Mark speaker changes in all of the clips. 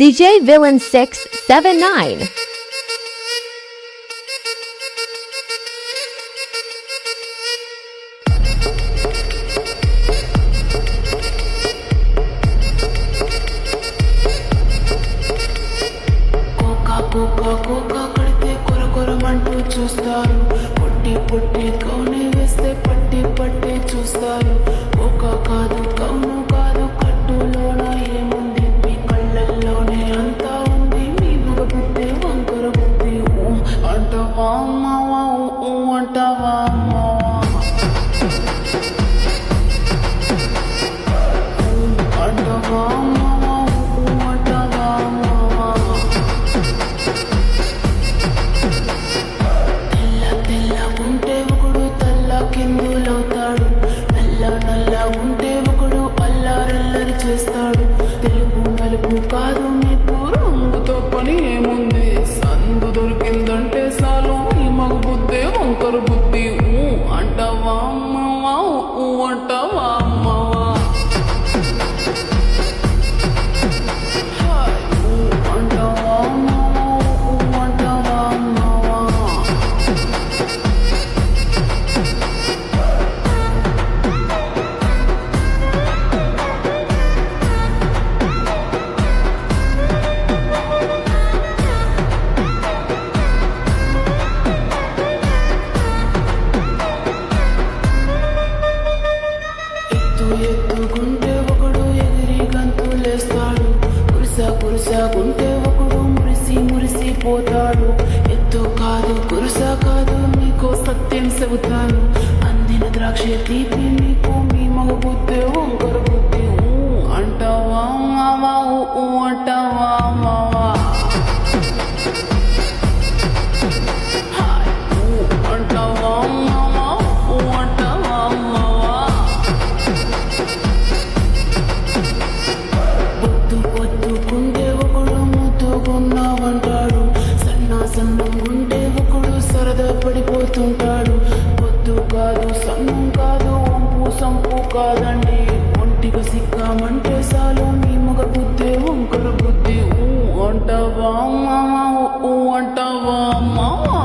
Speaker 1: DJ Villain 679.
Speaker 2: Cocoa కడితే కొరకొరమంటూ చూస్తారు, పొట్టి పొట్టి కౌనే వేస్తే పట్టి పట్టి చూస్తారు. కోకా కాదు కౌను కాదు, కట్టులోన ఏముంది, మీ కళ్ళల్లోనే అంతా ఉంది. మీ మగ బుద్ధి వంకర బుద్ధి. అంటావా అమ్మావా, అంటావా అమ్మావా, అంటావా అమ్మావా, అంటావా అమ్మావా. ఉంటే ఒకడు తల్ల కిందులవుతాడు, నల్ల ఉంటే ఒకడు అల్లారల్లరి చేస్తాడు. తెలుగు నలుపు కాదు మీకు, రంగుతో పని ఏముంది. సందు దొరికిందంటే చాలు, ఈ మగ బుద్ధే వంకర బుద్ధి. అంటావా అమ్మవా, అంటావా అమ్మవా, అంటావా అమ్మవా, అంటావా అమ్మవా. ఎత్తుకుంటే ఒకడు ఎగిరి గంతులేస్తాడు, కురుసాకుంటే ఒకడు మురిసిపోతాడు. ఎత్తు కాదు కురుసా కాదు, మీకు సత్యం చెబుతాను. అందిన ద్రాక్ష తీపి మీకు, మీ మగ బుద్ధి వంకర బుద్ధి. అంటావా మావా, అంటావా మావా, అంటావా మావా, అంటావా మావా. పొద్దుకుంటే ఒకడు ముద్దుకున్నావంటాడు, సన్నం ఉంటే ఒకడు సరదా పడిపోతుంటాడు. పొద్దు కాదు సన్నం కాదు, వంపు సంపు కాదండి. ఒంటిగా సిక్కామంటే చాలు, మీ మగ బుద్ధి వంకర బుద్ధి. అంటావా మావా, అంటావా మావా,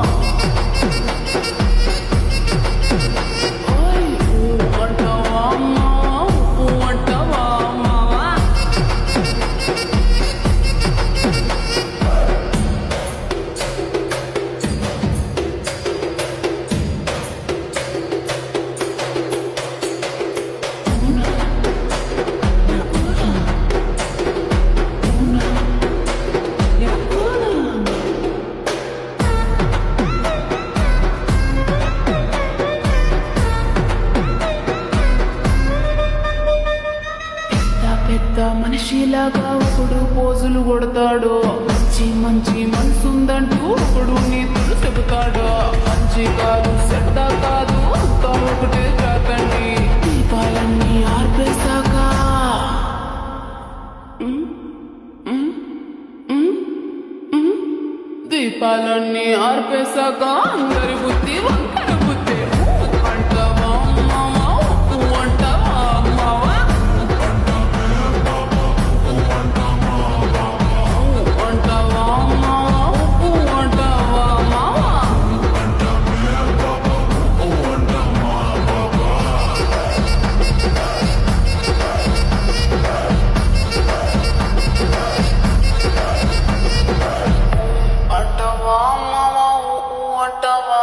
Speaker 2: అంటావా మావా, అంటావా మావా. పెద్ద మనిషిలాగా ఒకడు పోజులు కొడతాడు, మంచి మనసుందంటూ ఒకడు నీతులు చెబుతాడు. మంచి కాదు చెడ్డ కాదు, అంతా ఒకటే కాకండి. దీపాలన్నీ ఆర్పేశాక, దీపాలన్నీ ఆర్పేశాక అందరి బుద్ధి వంకర బుద్ధి. అంటావా మావా, అంటావా మావా, అంటావా మావా, అంటావా మావా. అంటావా మావా, అంటావా